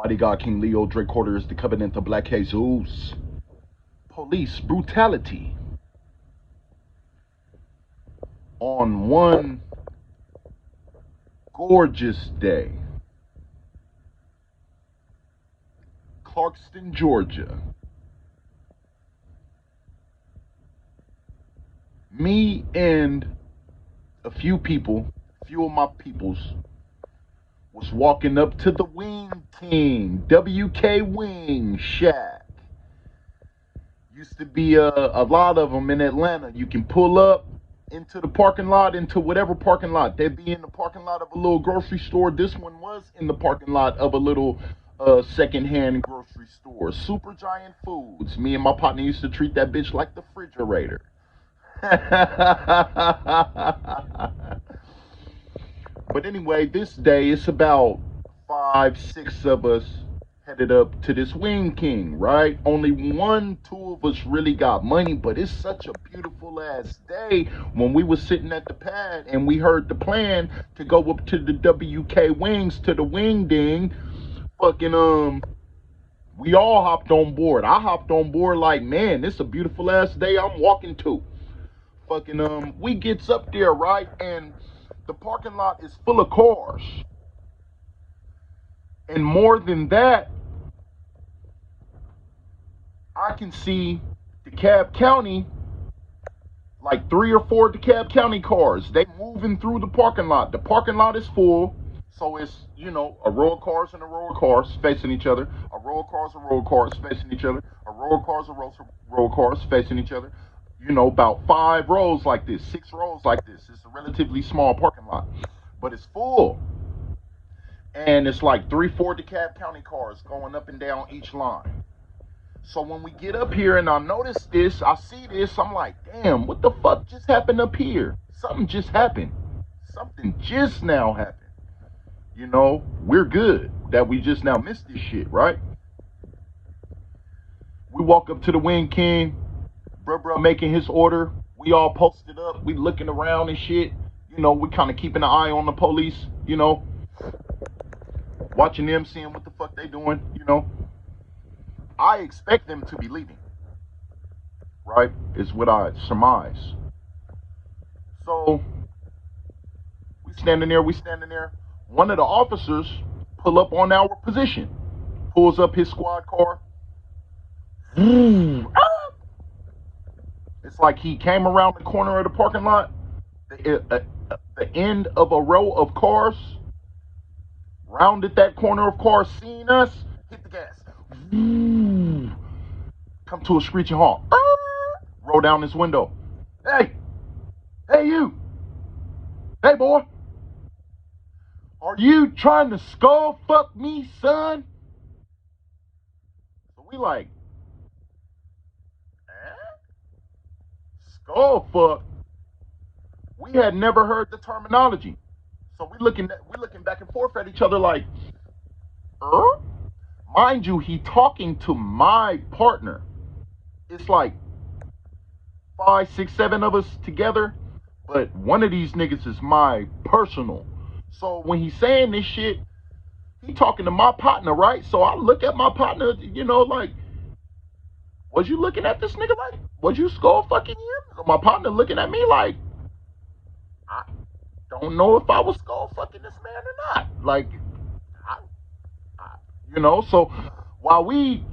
Mighty God King Leo Drake Quarter is the covenant of Black Jesus. Police brutality. On one gorgeous day, Clarkston, Georgia. Me and a few of my peoples, was walking up to the Wing King, WK Wing Shack. Used to be a lot of them in Atlanta. You can pull up into the parking lot, into whatever parking lot. They'd be in the parking lot of a little grocery store. This one was in the parking lot of a little secondhand grocery store. Super Giant Foods. Me and my partner used to treat that bitch like the refrigerator. But anyway, this day it's about 5, 6 of us headed up to this Wing King, right? Only 1, 2 of us really got money, but it's such a beautiful ass day when we was sitting at the pad and we heard the plan to go up to the WK Wings, to the Wing Ding. Fucking we all hopped on board. I hopped on board like, man, it's a beautiful ass day I'm walking to. Fucking we gets up there, right? And the parking lot is full of cars. And more than that, I can see DeKalb County, like 3 or 4 DeKalb County cars. They moving through the parking lot. The parking lot is full. So it's, a row of cars and a row of cars facing each other. A row of cars, a row of cars facing each other. A row of cars, a row of cars facing each other. About 5 rows like this, 6 rows like this. It's a relatively small parking lot, but it's full. And it's like 3, 4 DeKalb County cars going up and down each line. So when we get up here and I notice this, I see this, I'm like, damn, what the fuck just happened up here? Something just happened. Something just now happened. We're good that we just now missed this shit, right? We walk up to the Wing King, bruh making his order. We all posted up. We looking around and shit. We kind of keeping an eye on the police, watching them, seeing what the fuck they doing, I expect them to be leaving, right? Is what I surmise. So we standing there. One of the officers pull up on our position, pulls up his squad car. It's like he came around the corner of the parking lot, the end of a row of cars, rounded that corner of cars, seen us, hit the gas. Come to a screeching halt. Roll down his window. Hey you. Hey boy. Are you trying to skull fuck me, son? So we like, skull fuck? We had never heard the terminology. So we looking back and forth at each other like, Mind you, he talking to my partner. It's like 5, 6, 7 of us together, but one of these niggas is my personal. So when he's saying this shit, he talking to my partner, right? So I look at my partner, like, was you looking at this nigga like, was you skull fucking him? So my partner looking at me like, I don't know if I was skull fucking this man or not. Like, so while we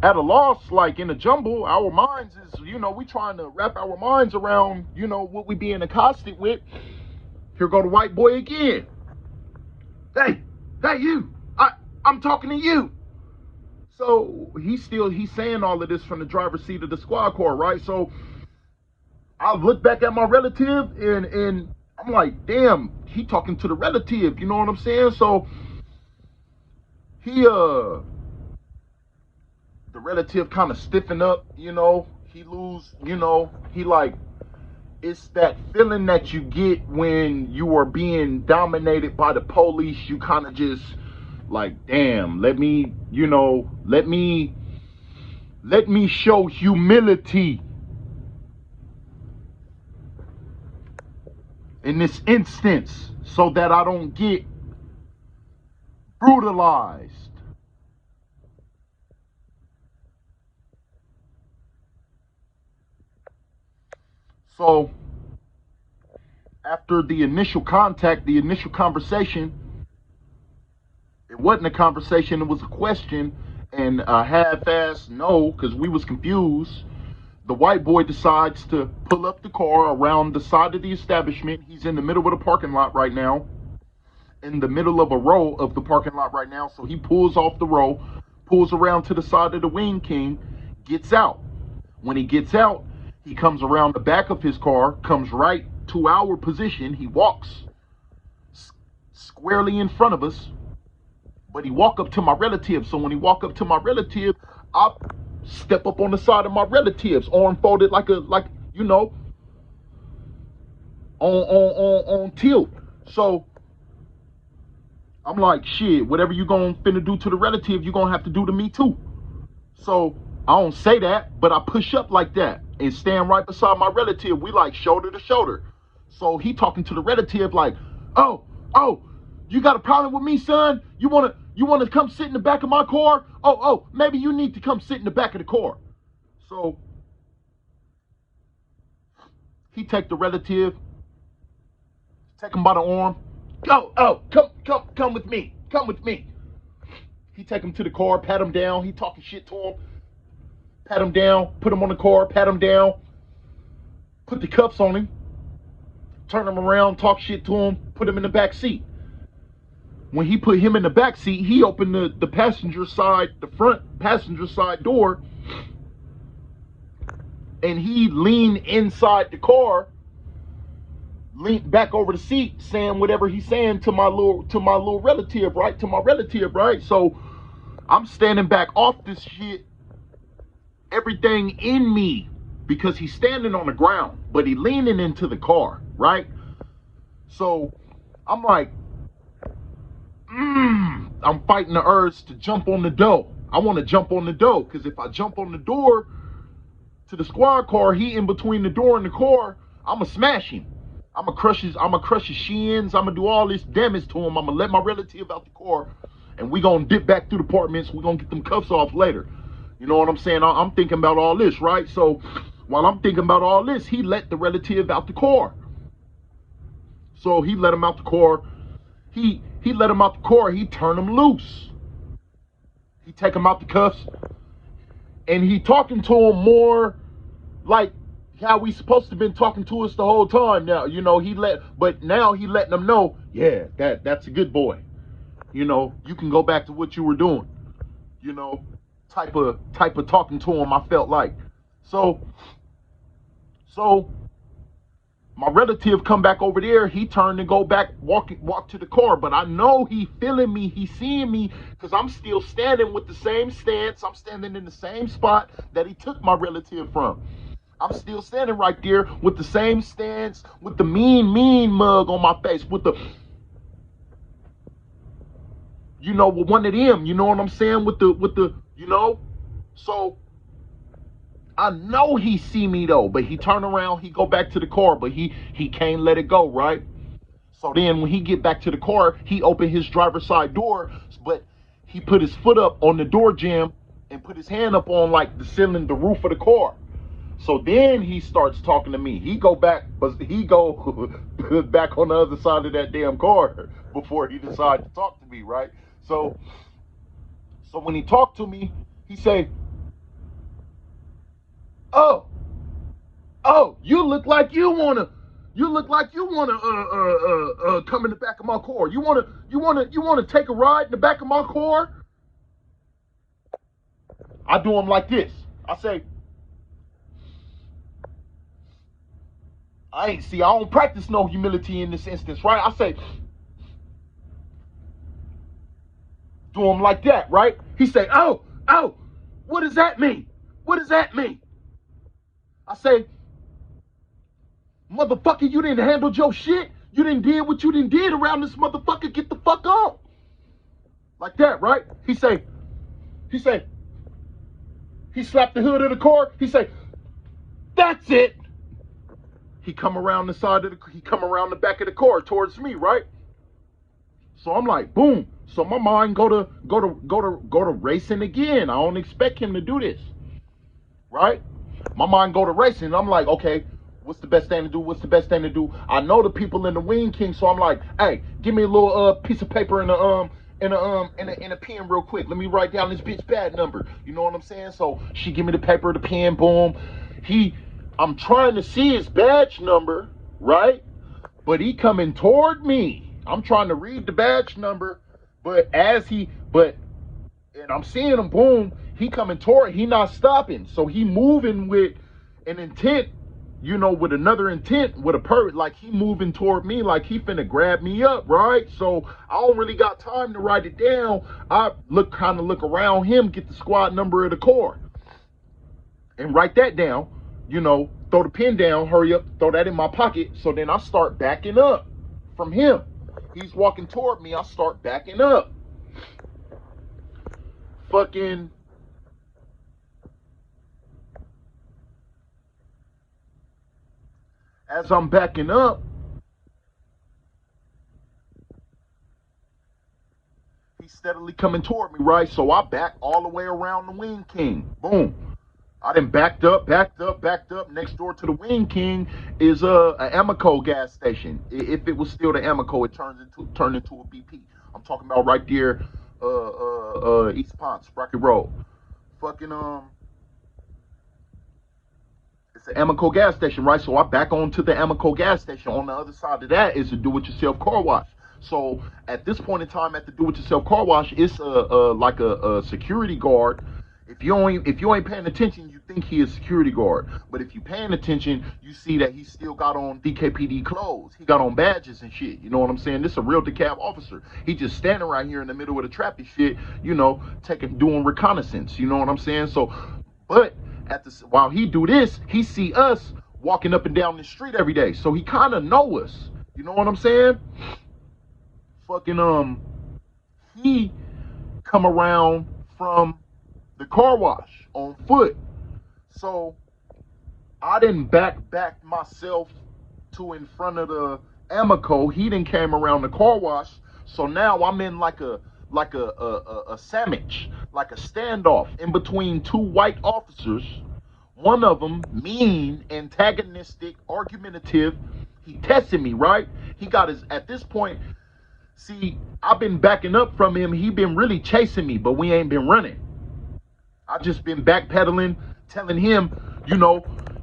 at a loss, like in a jumble, our minds is, we trying to wrap our minds around, what we being accosted with. Here go the white boy again. Hey you, I'm talking to you. So he's saying all of this from the driver's seat of the squad car, right? So I look back at my relative and I'm like, damn, he talking to the relative, you know what I'm saying? So the relative kind of stiffen up, he lose, he like, it's that feeling that you get when you are being dominated by the police. You kind of just like, damn, let me show humility in this instance so that I don't get brutalized. So after the initial contact, the initial conversation, it wasn't a conversation, it was a question and a half-assed no, because we was confused. The white boy decides to pull up the car around the side of the establishment. He's in the middle of the parking lot right now, in the middle of a row of the parking lot right now. So he pulls off the row, pulls around to the side of the Wing King, gets out. When he gets out, he comes around the back of his car, comes right to our position. He walks squarely in front of us, but he walk up to my relative. So when he walk up to my relative, I step up on the side of my relative's, arm folded like you know, on tilt. So I'm like, shit, whatever you finna do to the relative, you gonna have to do to me too. So I don't say that, but I push up like that and stand right beside my relative. We like shoulder to shoulder. So he talking to the relative like, oh, you got a problem with me, son? You wanna come sit in the back of my car? Oh, maybe you need to come sit in the back of the car. So he take the relative, take him by the arm. Come with me. Come with me. He take him to the car, pat him down. He talking shit to him. Pat him down, put him on the car, pat him down, put the cuffs on him, turn him around, talk shit to him, put him in the back seat. When he put him in the back seat, he opened the passenger side, the front passenger side door, and he leaned inside the car, leaned back over the seat, saying whatever he's saying to my little relative, right? To my relative, right? So I'm standing back off this shit, everything in me, because he's standing on the ground, but he leaning into the car, right? So I'm like, I'm fighting the urge to jump on the door. I want to jump on the door, because if I jump on the door to the squad car, he in between the door and the car, I'ma smash him. I'ma crush his shins. I'ma do all this damage to him. I'ma let my relative out the car, and we gonna dip back through the apartments. We gonna get them cuffs off later. You know what I'm saying? I'm thinking about all this, right? So while I'm thinking about all this, he let the relative out the car. So he let him out the car. He let him out the car. He turned him loose. He take him out the cuffs, and he talking to him more like how we supposed to been talking to us the whole time. Now, you know, but now he letting them know, yeah, that's a good boy. You know, you can go back to what you were doing. You know, type of talking to him, I felt like. So my relative come back over there. He turned and go back, walk to the car. But I know he feeling me. He seeing me, because I'm still standing with the same stance. I'm standing in the same spot that he took my relative from. I'm still standing right there with the same stance, with the mean mug on my face, with the, you know, with one of them, you know what I'm saying? With the, you know? So I know he see me though, but he turn around, he go back to the car, but he can't let it go, right? So then when he get back to the car, he opened his driver's side door, but he put his foot up on the door jamb and put his hand up on like the ceiling, the roof of the car. So then he starts talking to me. He go back, but he go back on the other side of that damn car before he decided to talk to me, right? So when he talked to me, he say, "Oh, you look like you wanna come in the back of my car. You wanna take a ride in the back of my car?" I do him like this. I say, I don't practice no humility in this instance, right? I say, do him like that, right? He say, oh, what does that mean? What does that mean? I say, motherfucker, you didn't handle your shit. You didn't did what you didn't did around this motherfucker. Get the fuck on. Like that, right? He slapped the hood of the car. He say, that's it. He come around the back of the car towards me, right? So I'm like, boom. So my mind go to racing again. I don't expect him to do this, right? My mind go to racing. I'm like, okay, What's the best thing to do? What's the best thing to do? I know the people in the Wing King, so I'm like, hey, give me a little piece of paper and a pen real quick. Let me write down this bitch bad number. You know what I'm saying? So she give me the paper, the pen, boom. I'm trying to see his badge number, right? But he coming toward me. I'm trying to read the badge number, and I'm seeing him, boom, he coming toward, he not stopping. So he moving with an intent, with another intent, with a like he moving toward me, like he finna grab me up, right? So I don't really got time to write it down. I look around him, get the squad number of the Corps, and write that down, throw the pen down, hurry up, throw that in my pocket. So then I start backing up from him. He's walking toward me, I start backing up. Fucking as I'm backing up, he's steadily coming toward me, right? So I back all the way around the Wing King. Boom. I done backed up. Next door to the Wing King is a Amoco gas station. If it was still the Amoco, it turned into a BP. I'm talking about right there, East Ponce, Rocky Road. Fucking it's an Amoco gas station, right? So I back onto the Amoco gas station. On the other side of that is a do-it-yourself car wash. So at this point in time, at the do-it-yourself car wash, it's like a security guard. If you ain't paying attention, you think he is security guard. But if you paying attention, you see that he still got on DKPD clothes. He got on badges and shit. You know what I'm saying? This is a real DeKalb officer. He just standing right here in the middle of the traffic shit, doing reconnaissance. You know what I'm saying? So, but while he do this, he see us walking up and down the street every day. So he kind of know us. You know what I'm saying? Fucking he come around from the car wash on foot. So I didn't back myself to in front of the Amoco. He didn't came around the car wash. So now I'm in like a sandwich, like a standoff in between two white officers. One of them mean, antagonistic, argumentative. He tested me, right? He got at this point, see, I've been backing up from him. He been really chasing me, but we ain't been running. I just been backpedaling, telling him,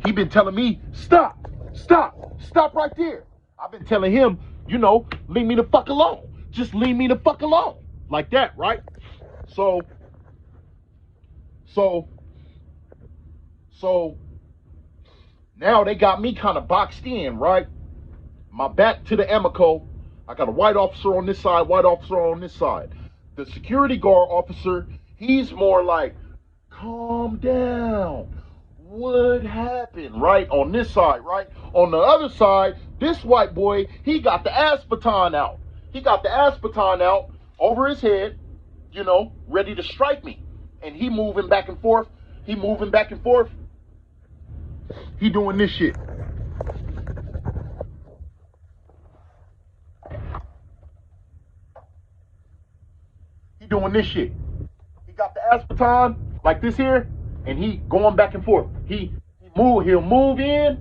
he been telling me, stop right there. I've been telling him, leave me the fuck alone. Just leave me the fuck alone. Like that, right? So now they got me kind of boxed in, right? My back to the Amoco. I got a white officer on this side, white officer on this side. The security guard officer, he's more like, calm down. What happened? Right? On this side, right? On the other side, this white boy, he got the ass baton out. He got the ass baton out over his head, ready to strike me. And he moving back and forth. He moving back and forth. He doing this shit. He doing this shit. He got the ass baton like this here, and he going back and forth. He'll move in,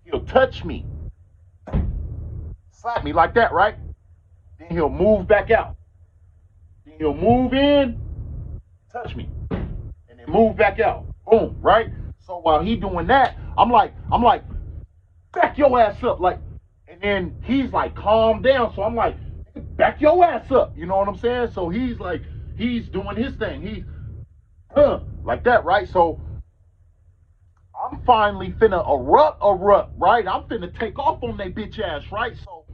he'll touch me, slap me like that, right? Then he'll move back out. Then he'll move in, touch me, and then move back out. Boom, right? So while he doing that, I'm like, back your ass up, like, and then he's like, calm down. So I'm like, back your ass up. You know what I'm saying? So he's like, he's doing his thing. He's like that, right? So I'm finally finna erupt, right? I'm finna take off on that bitch ass, right? So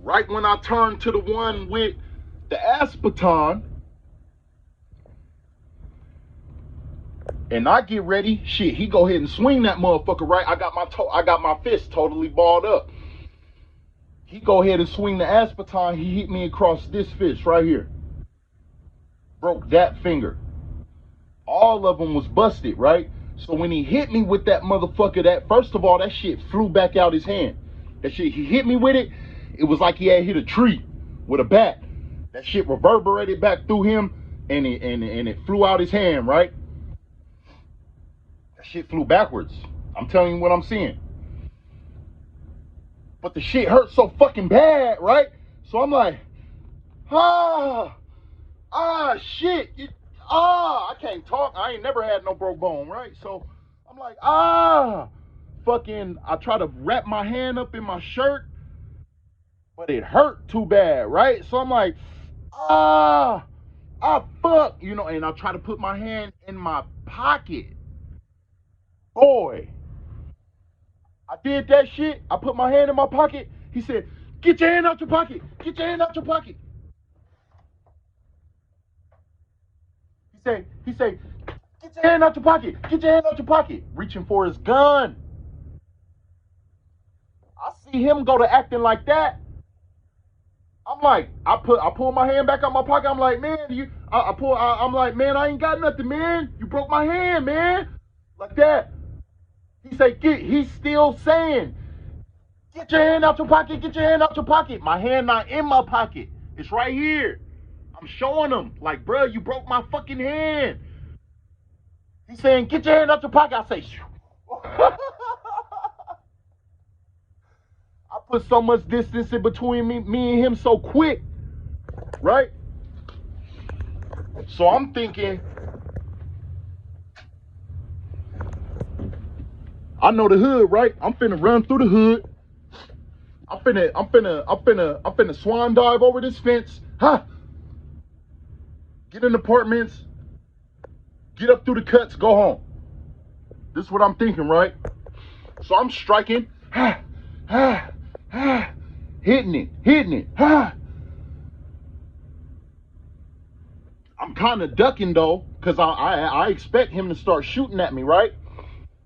right when I turn to the one with the ass baton, and I get ready, shit, he go ahead and swing that motherfucker, right? I got my fist totally balled up. He go ahead and swing the ass baton. He hit me across this fist right here. Broke that finger. All of them was busted, right? So when he hit me with that motherfucker, first of all, that shit flew back out his hand. That shit, he hit me with it. It was like he had hit a tree with a bat. That shit reverberated back through him, and it flew out his hand, right? That shit flew backwards. I'm telling you what I'm seeing. But the shit hurt so fucking bad, right? So I'm like, shit. I can't talk. I ain't never had no broke bone, right? So I'm like, fucking, I try to wrap my hand up in my shirt, but it hurt too bad, right? So I'm like, fuck, you know, and I try to put my hand in my pocket. Boy, I did that shit. I put my hand in my pocket. He said, get your hand out your pocket. Get your hand out your pocket. He said, get your hand out your pocket. Get your hand out your pocket. Reaching for his gun. I see him go to acting like that. I'm like, I pull my hand back out my pocket. I'm like, man, I'm like, man, I ain't got nothing, man. You broke my hand, man. Like that. He's still saying, get your hand out your pocket, get your hand out your pocket. My hand not in my pocket. It's right here. I'm showing him, like, bro, you broke my fucking hand. He's saying, get your hand out your pocket. I say, I put so much distance in between me and him so quick, right? So I'm thinking, I know the hood, right? I'm finna run through the hood. I'm finna swan dive over this fence. Get in apartments. Get up through the cuts, go home. This is what I'm thinking, right? So I'm striking. Hitting it. I'm kind of ducking though, because I expect him to start shooting at me, right?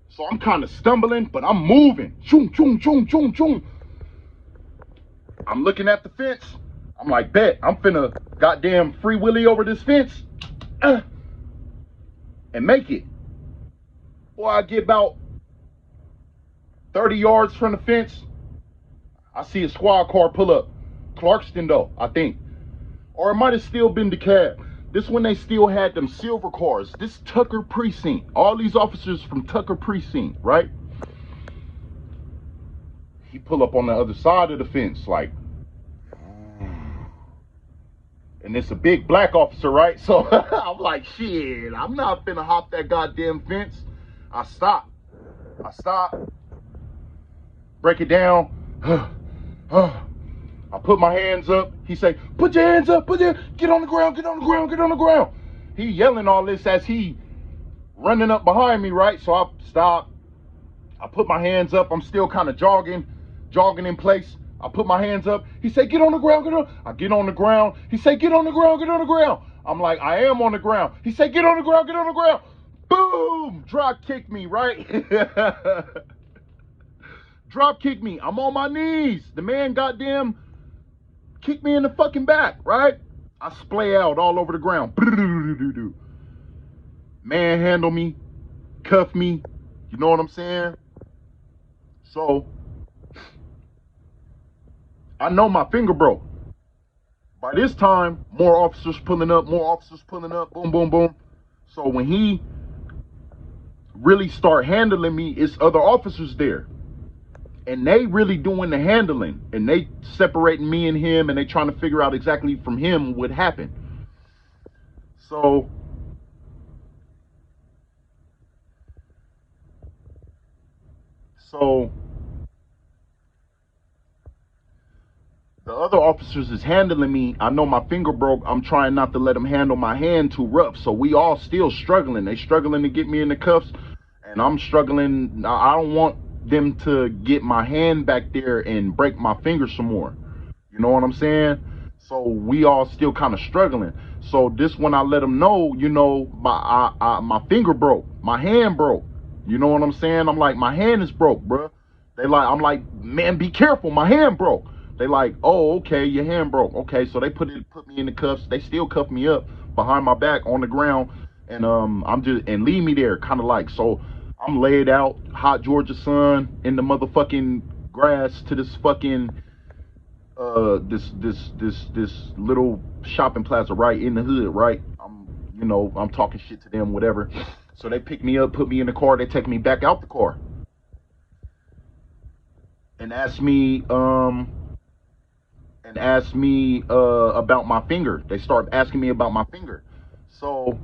So I'm kind of stumbling, but I'm moving. Choom, choom, choom, choom, choom. I'm looking at the fence. I'm like, bet, I'm finna goddamn free willy over this fence and make it. Boy, I get about 30 yards from the fence. I see a squad car pull up. Clarkston though, I think. Or it might have still been DeKalb. This when they still had them silver cars. This Tucker precinct. All these officers from Tucker precinct, right? He pull up on the other side of the fence, like, and it's a big black officer, right? So I'm like, shit, I'm not finna hop that goddamn fence. I stop, break it down. I put my hands up. He say, put your hands up, get on the ground, get on the ground, get on the ground. He yelling all this as he running up behind me, right? So I stop. I put my hands up. I'm still kind of jogging in place. I put my hands up. He say, get on the ground, get on. I get on the ground. He say, get on the ground, get on the ground. I'm like, I am on the ground. He say, get on the ground, get on the ground. Boom! Drop kick me, right? Drop kick me. I'm on my knees. The man goddamn kicked me in the fucking back, right? I splay out all over the ground. Manhandle me, cuff me. You know what I'm saying? So I know my finger broke. By this time, more officers pulling up, boom, boom, boom. So when he really start handling me, it's other officers there. And they really doing the handling. And they separating me and him, and they trying to figure out exactly from him what happened. So the other officers is handling me. I know my finger broke. I'm trying not to let them handle my hand too rough. So we all still struggling. They struggling to get me in the cuffs, and I'm struggling. I don't want them to get my hand back there and break my finger some more. You know what I'm saying? So we all still kind of struggling. So this when I let them know, you know, my finger broke, my hand broke. You know what I'm saying? I'm like, my hand is broke, bro. I'm like, man, be careful, my hand broke. They like, oh, okay, your hand broke. Okay, so they put me in the cuffs. They still cuff me up behind my back on the ground, and and leave me there, kind of like. So I'm laid out, hot Georgia sun, in the motherfucking grass to this fucking this little shopping plaza right in the hood, right? I'm talking shit to them, whatever. So they pick me up, put me in the car, they take me back out the car and ask me about my finger. They start asking me about my finger. So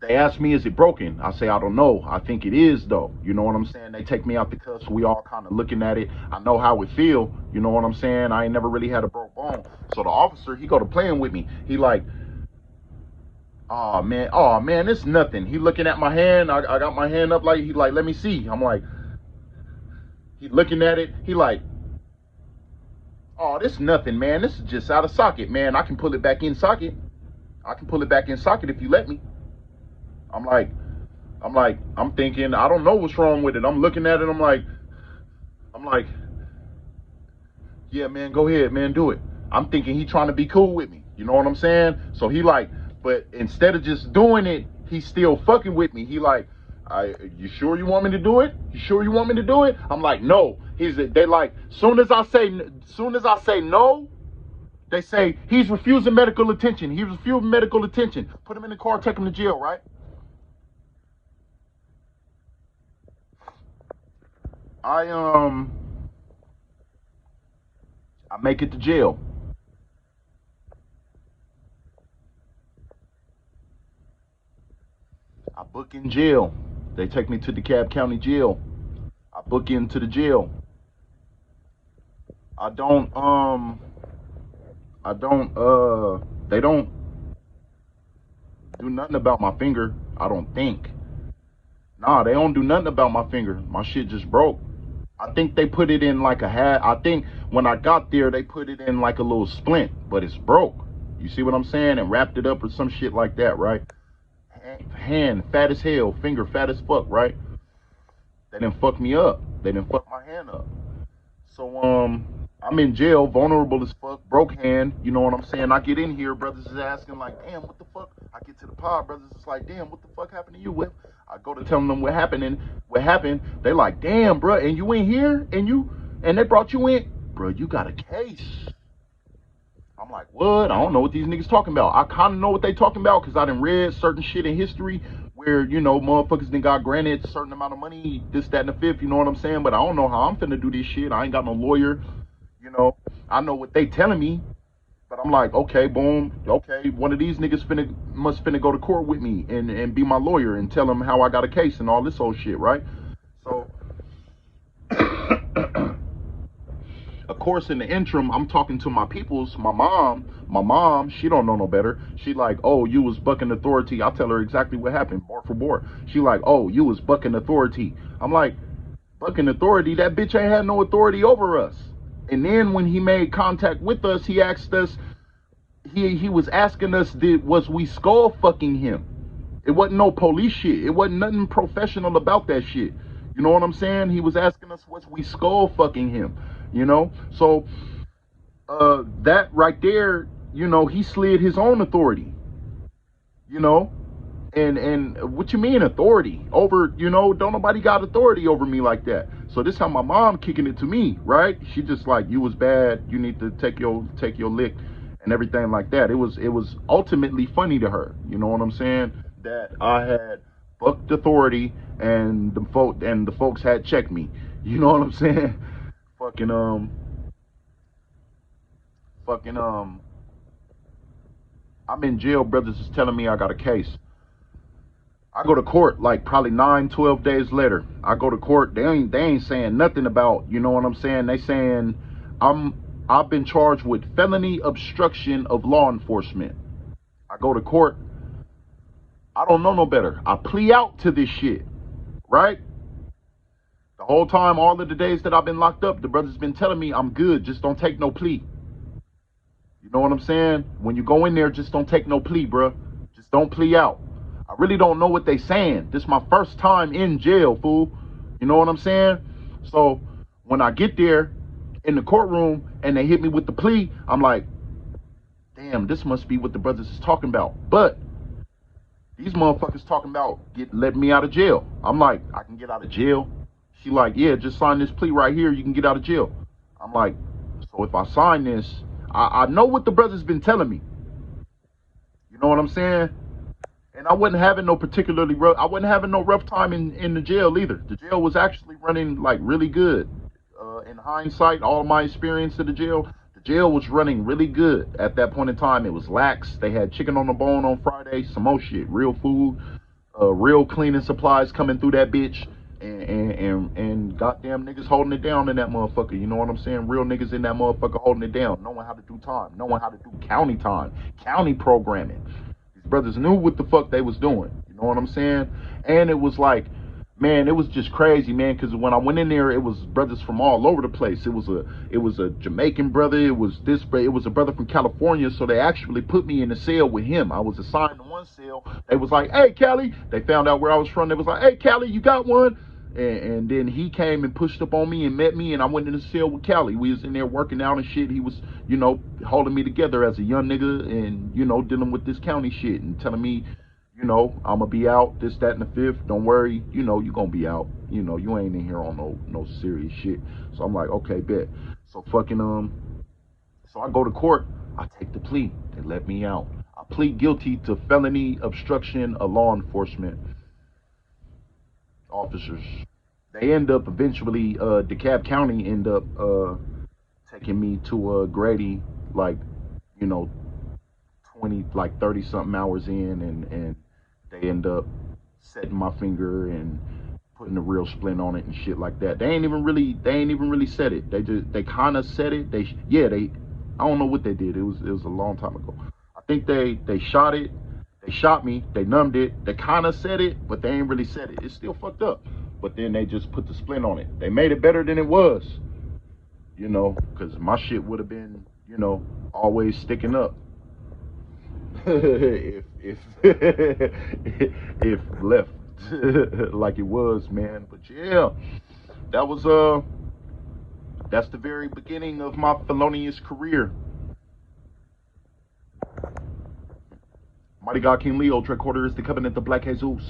they ask me, is it broken? I say, I don't know. I think it is, though. You know what I'm saying? They take me out the cuffs. We all kind of looking at it. I know how it feel. You know what I'm saying? I ain't never really had a broke bone. So the officer, he go to playing with me. He like, oh man, it's nothing. He looking at my hand. I got my hand up like, he like, let me see. I'm like, he looking at it. He like, oh, this nothing, man. This is just out of socket, man. I can pull it back in socket. I can pull it back in socket if you let me. I'm like, I'm thinking, I don't know what's wrong with it. I'm looking at it. I'm like, yeah, man, go ahead, man, do it. I'm thinking he trying to be cool with me. You know what I'm saying? So he like, but instead of just doing it, he's still fucking with me. He like, you sure you want me to do it? You sure you want me to do it? I'm like, no. They like, soon as I say no, they say he's refusing medical attention. He's refusing medical attention. Put him in the car, take him to jail, right? I make it to jail. I book in jail. They take me to the DeKalb County jail. I book into the jail. I don't I don't they don't do nothing about my finger, I don't think. Nah, they don't do nothing about my finger. My shit just broke. I think they put it in like a hat. I think when I got there, they put it in like a little splint, but it's broke. You see what I'm saying? And wrapped it up or some shit like that, right? Hand fat as hell, finger fat as fuck, right? They didn't fuck me up. They didn't fuck my hand up. So I'm in jail, vulnerable as fuck, broke hand. You know what I'm saying? I get in here, brothers is asking like, damn, what the fuck? I get to the pod, brothers is like, damn, what the fuck happened to you? With I go to telling them what happened, and what happened. They like, damn, bro, and you in here, and they brought you in, bro. You got a case. I'm like, what? I don't know what these niggas talking about. I kind of know what they talking about because I done read certain shit in history where, motherfuckers done got granted a certain amount of money, this, that, and the fifth, you know what I'm saying? But I don't know how I'm finna do this shit. I ain't got no lawyer, I know what they telling me, but I'm like, okay, boom, okay, one of these niggas must finna go to court with me and be my lawyer and tell them how I got a case and all this old shit, right? So of course, in the interim, I'm talking to my peoples. My mom, she don't know no better. She like, oh, you was bucking authority. I'll tell her exactly what happened, bar for bar. She like, oh, you was bucking authority. I'm like, bucking authority? That bitch ain't had no authority over us. And then when he made contact with us, he asked us, he was asking us, was we skull fucking him? It wasn't no police shit. It wasn't nothing professional about that shit. You know what I'm saying? He was asking us, was we skull fucking him? So that right there, he slid his own authority, you know. And what you mean authority over, don't nobody got authority over me like that. So this how my mom kicking it to me, right? She just like, you was bad, you need to take your lick and everything like that. It was ultimately funny to her, you know what I'm saying, that I had bucked authority and the folks had checked me, you know what I'm saying? fucking I'm in jail, brothers is telling me I got a case. I go to court like probably 9-12 days later. I go to court. They ain't saying nothing about, you know what I'm saying? They saying I've been charged with felony obstruction of law enforcement. I go to court. I don't know no better. I plea out to this shit, right? The whole time, all of the days that I've been locked up, the brother's been telling me I'm good. Just don't take no plea. You know what I'm saying? When you go in there, just don't take no plea, bro. Just don't plea out. I really don't know what they saying. This is my first time in jail, fool. You know what I'm saying? So when I get there in the courtroom and they hit me with the plea, I'm like, damn, this must be what the brothers is talking about. But these motherfuckers talking about letting me out of jail. I'm like, I can get out of jail? She like, yeah, just sign this plea right here. You can get out of jail. I'm like, So if I sign this, I know what the brother's been telling me. You know what I'm saying? And I wasn't having no particularly rough. I wasn't having no rough time in the jail either. The jail was actually running like really good. In hindsight, all of my experience at the jail was running really good at that point in time. It was lax. They had chicken on the bone on Friday, some more shit, real food, real cleaning supplies coming through that bitch, and goddamn niggas holding it down in that motherfucker. You know what I'm saying? Real niggas in that motherfucker holding it down, knowing how to do time, knowing how to do county time, county programming. These brothers knew what the fuck they was doing. You know what I'm saying? And it was like, man, it was just crazy, man. Because when I went in there, it was brothers from all over the place. It was a Jamaican brother. It was a brother from California. So they actually put me in the cell with him. I was assigned to one cell. They was like, hey, Cali. They found out where I was from. They was like, hey, Cali, you got one? And then he came and pushed up on me and met me, and I went in the cell with Cali. We was in there working out and shit. He was, you know, holding me together as a young nigga and, you know, dealing with this county shit and telling me, you know, I'm gonna be out, this, that, and the fifth. Don't worry, you know, you gonna be out. You know, you ain't in here on no serious shit. So I'm like, okay, bet. So so I go to court. I take the plea. They let me out. I plead guilty to felony obstruction of law enforcement officers. They end up eventually, DeKalb County end up taking me to Grady, like, you know, 30 something hours in, and they end up setting my finger and putting a real splint on it and shit like that. They ain't even really said it. They kind of said it. I don't know what they did. It was a long time ago. I think they shot it. They shot me. They numbed it. They kind of said it, but they ain't really said it. It's still fucked up. But then they just put the splint on it. They made it better than it was, you know, because my shit would have been, you know, always sticking up. if if left like it was, man. But yeah, that was that's the very beginning of my felonious career. Mighty God King Leo, Tricorder is the covenant of Black Jesus.